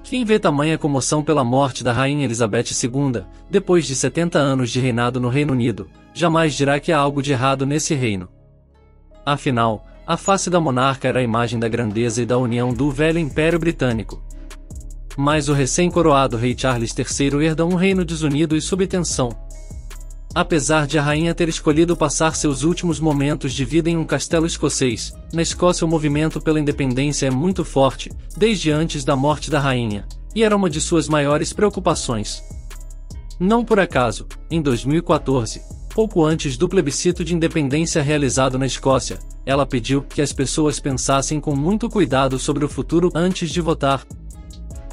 Quem vê tamanha comoção pela morte da Rainha Elizabeth II, depois de 70 anos de reinado no Reino Unido, jamais dirá que há algo de errado nesse reino. Afinal, a face da monarca era a imagem da grandeza e da união do velho Império Britânico. Mas o recém-coroado rei Charles III herda um reino desunido e sob tensão. Apesar de a rainha ter escolhido passar seus últimos momentos de vida em um castelo escocês, na Escócia o movimento pela independência é muito forte, desde antes da morte da rainha, e era uma de suas maiores preocupações. Não por acaso, em 2014, pouco antes do plebiscito de independência realizado na Escócia, ela pediu que as pessoas pensassem com muito cuidado sobre o futuro antes de votar.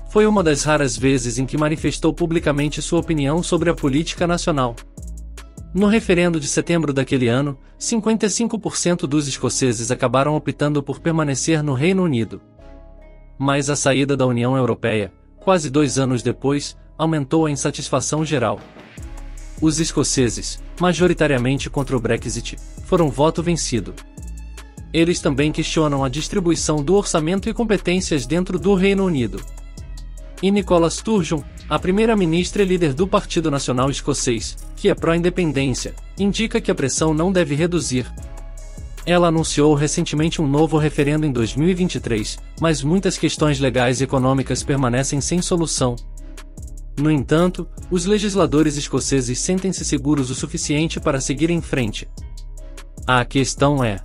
Foi uma das raras vezes em que manifestou publicamente sua opinião sobre a política nacional. No referendo de setembro daquele ano, 55% dos escoceses acabaram optando por permanecer no Reino Unido. Mas a saída da União Europeia, quase 2 anos depois, aumentou a insatisfação geral. Os escoceses, majoritariamente contra o Brexit, foram voto vencido. Eles também questionam a distribuição do orçamento e competências dentro do Reino Unido. E Nicola Sturgeon, a primeira-ministra e líder do Partido Nacional Escocês, que é pró-independência, indica que a pressão não deve reduzir. Ela anunciou recentemente um novo referendo em 2023, mas muitas questões legais e econômicas permanecem sem solução. No entanto, os legisladores escoceses sentem-se seguros o suficiente para seguir em frente. A questão é: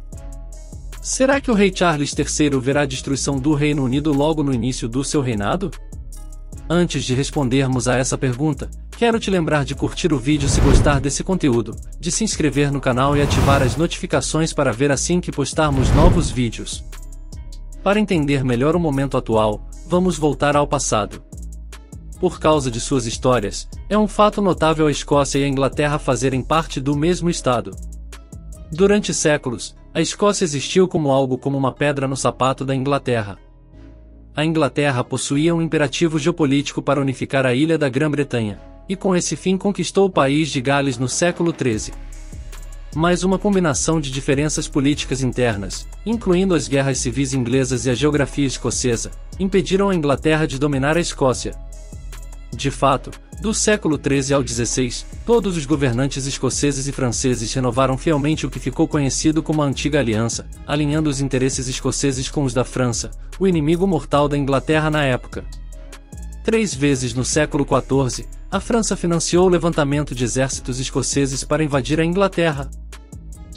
será que o rei Charles III verá a destruição do Reino Unido logo no início do seu reinado? Antes de respondermos a essa pergunta, quero te lembrar de curtir o vídeo se gostar desse conteúdo, de se inscrever no canal e ativar as notificações para ver assim que postarmos novos vídeos. Para entender melhor o momento atual, vamos voltar ao passado. Por causa de suas histórias, é um fato notável a Escócia e a Inglaterra fazerem parte do mesmo estado. Durante séculos, a Escócia existiu como algo como uma pedra no sapato da Inglaterra. A Inglaterra possuía um imperativo geopolítico para unificar a ilha da Grã-Bretanha, e com esse fim conquistou o país de Gales no século XIII. Mas uma combinação de diferenças políticas internas, incluindo as guerras civis inglesas e a geografia escocesa, impediram a Inglaterra de dominar a Escócia. De fato, do século XIII ao XVI, todos os governantes escoceses e franceses renovaram fielmente o que ficou conhecido como a Antiga Aliança, alinhando os interesses escoceses com os da França, o inimigo mortal da Inglaterra na época. 3 vezes no século XIV, a França financiou o levantamento de exércitos escoceses para invadir a Inglaterra.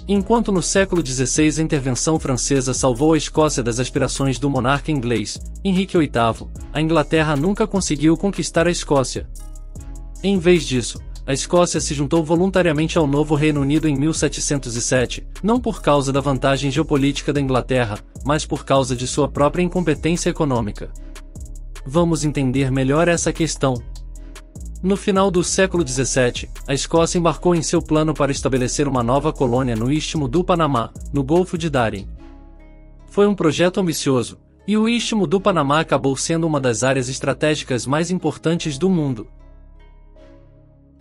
Enquanto no século XVI a intervenção francesa salvou a Escócia das aspirações do monarca inglês, Henrique VIII, a Inglaterra nunca conseguiu conquistar a Escócia. Em vez disso, a Escócia se juntou voluntariamente ao novo Reino Unido em 1707, não por causa da vantagem geopolítica da Inglaterra, mas por causa de sua própria incompetência econômica. Vamos entender melhor essa questão. No final do século XVII, a Escócia embarcou em seu plano para estabelecer uma nova colônia no Istmo do Panamá, no Golfo de Darien. Foi um projeto ambicioso, e o Istmo do Panamá acabou sendo uma das áreas estratégicas mais importantes do mundo.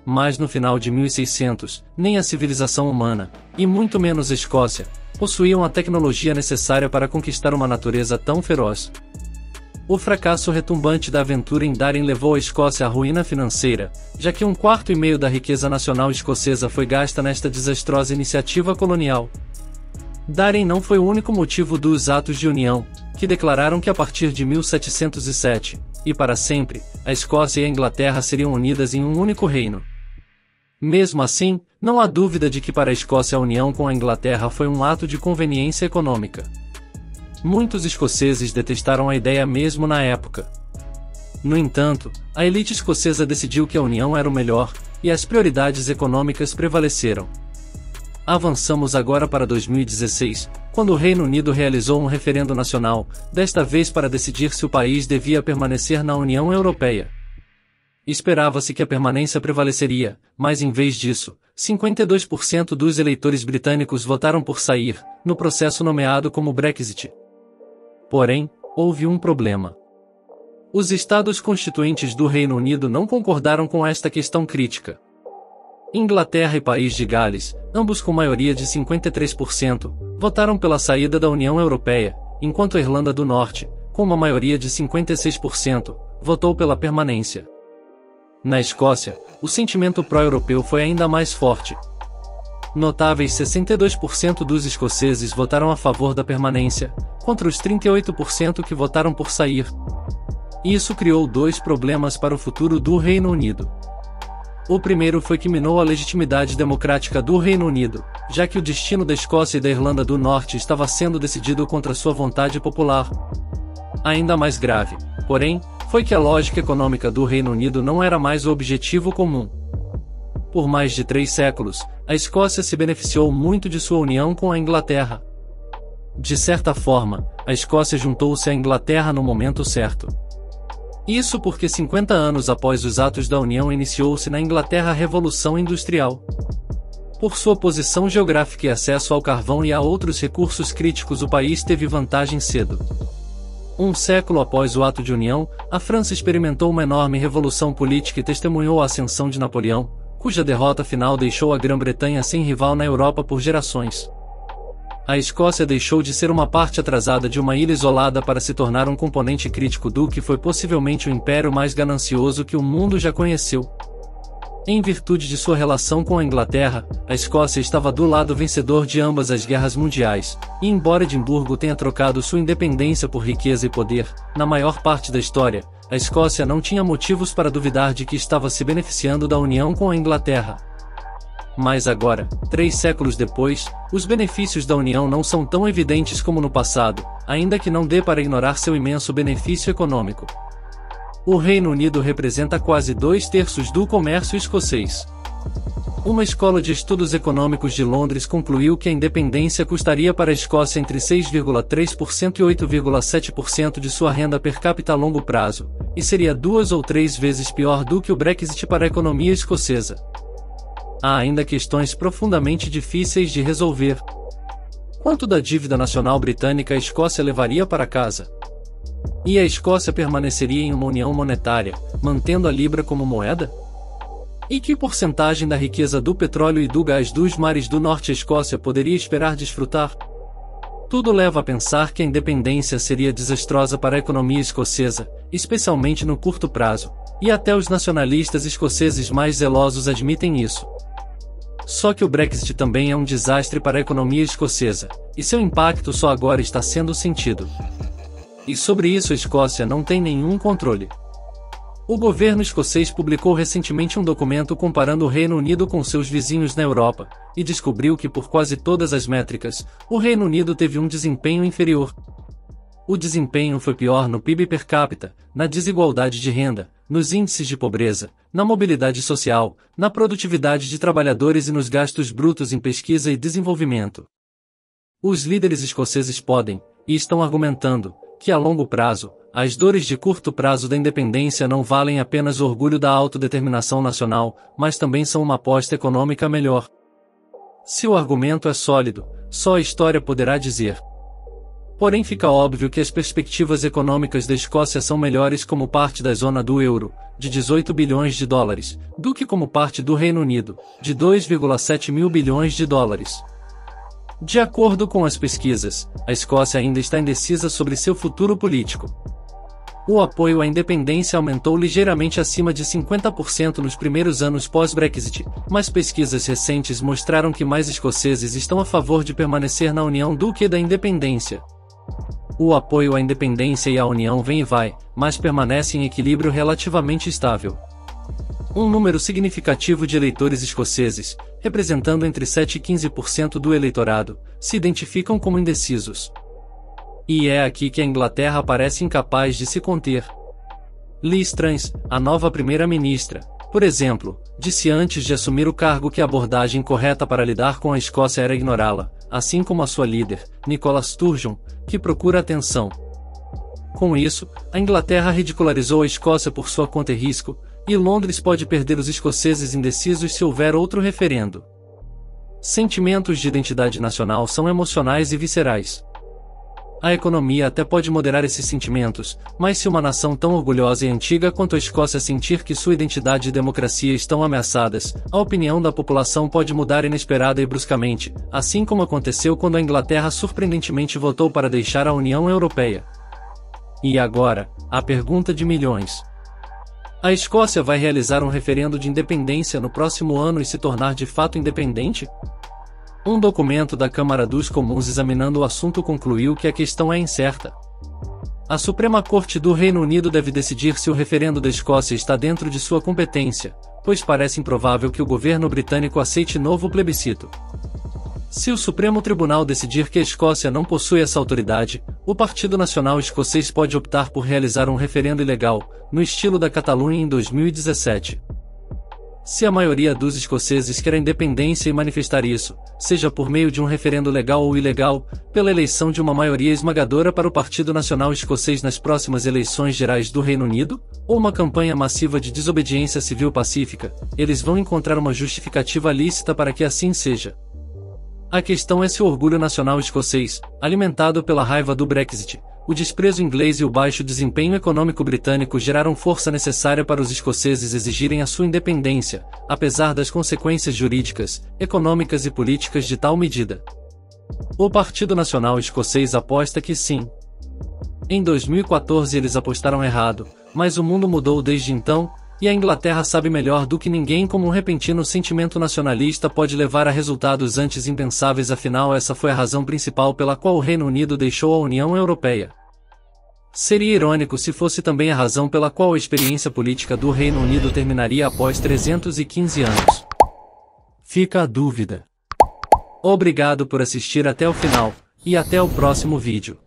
Mas no final de 1600, nem a civilização humana, e muito menos a Escócia, possuíam a tecnologia necessária para conquistar uma natureza tão feroz. O fracasso retumbante da aventura em Darien levou a Escócia à ruína financeira, já que 1/4 da riqueza nacional escocesa foi gasta nesta desastrosa iniciativa colonial. Darien não foi o único motivo dos Atos de União, que declararam que a partir de 1707, e para sempre, a Escócia e a Inglaterra seriam unidas em um único reino. Mesmo assim, não há dúvida de que para a Escócia a união com a Inglaterra foi um ato de conveniência econômica. Muitos escoceses detestaram a ideia mesmo na época. No entanto, a elite escocesa decidiu que a união era o melhor, e as prioridades econômicas prevaleceram. Avançamos agora para 2016, quando o Reino Unido realizou um referendo nacional, desta vez para decidir se o país devia permanecer na União Europeia. Esperava-se que a permanência prevaleceria, mas em vez disso, 52% dos eleitores britânicos votaram por sair, no processo nomeado como Brexit. Porém, houve um problema. Os Estados Constituintes do Reino Unido não concordaram com esta questão crítica. Inglaterra e País de Gales, ambos com maioria de 53%, votaram pela saída da União Europeia, enquanto a Irlanda do Norte, com uma maioria de 56%, votou pela permanência. Na Escócia, o sentimento pró-europeu foi ainda mais forte. Notáveis 62% dos escoceses votaram a favor da permanência, contra os 38% que votaram por sair. Isso criou dois problemas para o futuro do Reino Unido. O primeiro foi que minou a legitimidade democrática do Reino Unido, já que o destino da Escócia e da Irlanda do Norte estava sendo decidido contra sua vontade popular. Ainda mais grave, porém, foi que a lógica econômica do Reino Unido não era mais o objetivo comum. Por mais de 3 séculos, a Escócia se beneficiou muito de sua união com a Inglaterra. De certa forma, a Escócia juntou-se à Inglaterra no momento certo. Isso porque 50 anos após os atos da União iniciou-se na Inglaterra a Revolução Industrial. Por sua posição geográfica e acesso ao carvão e a outros recursos críticos, o país teve vantagem cedo. Um século após o ato de união, a França experimentou uma enorme revolução política e testemunhou a ascensão de Napoleão, cuja derrota final deixou a Grã-Bretanha sem rival na Europa por gerações. A Escócia deixou de ser uma parte atrasada de uma ilha isolada para se tornar um componente crítico do que foi possivelmente o império mais ganancioso que o mundo já conheceu. Em virtude de sua relação com a Inglaterra, a Escócia estava do lado vencedor de ambas as guerras mundiais, e embora Edimburgo tenha trocado sua independência por riqueza e poder, na maior parte da história, a Escócia não tinha motivos para duvidar de que estava se beneficiando da união com a Inglaterra. Mas agora, 3 séculos depois, os benefícios da União não são tão evidentes como no passado, ainda que não dê para ignorar seu imenso benefício econômico. O Reino Unido representa quase 2/3 do comércio escocês. Uma escola de estudos econômicos de Londres concluiu que a independência custaria para a Escócia entre 6,3% e 8,7% de sua renda per capita a longo prazo, e seria 2 ou 3 vezes pior do que o Brexit para a economia escocesa. Há ainda questões profundamente difíceis de resolver. Quanto da dívida nacional britânica a Escócia levaria para casa? E a Escócia permaneceria em uma união monetária, mantendo a libra como moeda? E que porcentagem da riqueza do petróleo e do gás dos mares do norte a Escócia poderia esperar desfrutar? Tudo leva a pensar que a independência seria desastrosa para a economia escocesa, especialmente no curto prazo, e até os nacionalistas escoceses mais zelosos admitem isso. Só que o Brexit também é um desastre para a economia escocesa, e seu impacto só agora está sendo sentido. E sobre isso a Escócia não tem nenhum controle. O governo escocês publicou recentemente um documento comparando o Reino Unido com seus vizinhos na Europa, e descobriu que por quase todas as métricas, o Reino Unido teve um desempenho inferior. O desempenho foi pior no PIB per capita, na desigualdade de renda, nos índices de pobreza, na mobilidade social, na produtividade de trabalhadores e nos gastos brutos em pesquisa e desenvolvimento. Os líderes escoceses podem, e estão argumentando, que a longo prazo, as dores de curto prazo da independência não valem apenas o orgulho da autodeterminação nacional, mas também são uma aposta econômica melhor. Se o argumento é sólido, só a história poderá dizer. Porém fica óbvio que as perspectivas econômicas da Escócia são melhores como parte da zona do euro, de 18 bilhões de dólares, do que como parte do Reino Unido, de 2,7 mil bilhões de dólares. De acordo com as pesquisas, a Escócia ainda está indecisa sobre seu futuro político. O apoio à independência aumentou ligeiramente acima de 50% nos primeiros anos pós-Brexit, mas pesquisas recentes mostraram que mais escoceses estão a favor de permanecer na União do que da independência. O apoio à independência e à União vem e vai, mas permanece em equilíbrio relativamente estável. Um número significativo de eleitores escoceses, representando entre 7 e 15% do eleitorado, se identificam como indecisos. E é aqui que a Inglaterra parece incapaz de se conter. Liz Truss, a nova primeira-ministra, por exemplo, disse antes de assumir o cargo que a abordagem correta para lidar com a Escócia era ignorá-la, assim como a sua líder, Nicola Sturgeon, que procura atenção. Com isso, a Inglaterra ridicularizou a Escócia por sua conta e risco, e Londres pode perder os escoceses indecisos se houver outro referendo. Sentimentos de identidade nacional são emocionais e viscerais. A economia até pode moderar esses sentimentos, mas se uma nação tão orgulhosa e antiga quanto a Escócia sentir que sua identidade e democracia estão ameaçadas, a opinião da população pode mudar inesperada e bruscamente, assim como aconteceu quando a Inglaterra surpreendentemente votou para deixar a União Europeia. E agora, a pergunta de milhões. A Escócia vai realizar um referendo de independência no próximo ano e se tornar de fato independente? Um documento da Câmara dos Comuns examinando o assunto concluiu que a questão é incerta. A Suprema Corte do Reino Unido deve decidir se o referendo da Escócia está dentro de sua competência, pois parece improvável que o governo britânico aceite novo plebiscito. Se o Supremo Tribunal decidir que a Escócia não possui essa autoridade, o Partido Nacional Escocês pode optar por realizar um referendo ilegal, no estilo da Catalunha em 2017. Se a maioria dos escoceses quer a independência e manifestar isso, seja por meio de um referendo legal ou ilegal, pela eleição de uma maioria esmagadora para o Partido Nacional Escocês nas próximas eleições gerais do Reino Unido, ou uma campanha massiva de desobediência civil pacífica, eles vão encontrar uma justificativa lícita para que assim seja. A questão é se o orgulho nacional escocês, alimentado pela raiva do Brexit, o desprezo inglês e o baixo desempenho econômico britânico geraram força necessária para os escoceses exigirem a sua independência, apesar das consequências jurídicas, econômicas e políticas de tal medida. O Partido Nacional Escocês aposta que sim. Em 2014 eles apostaram errado, mas o mundo mudou desde então, e a Inglaterra sabe melhor do que ninguém como um repentino sentimento nacionalista pode levar a resultados antes impensáveis. Afinal, essa foi a razão principal pela qual o Reino Unido deixou a União Europeia. Seria irônico se fosse também a razão pela qual a experiência política do Reino Unido terminaria após 315 anos. Fica a dúvida. Obrigado por assistir até o final, e até o próximo vídeo.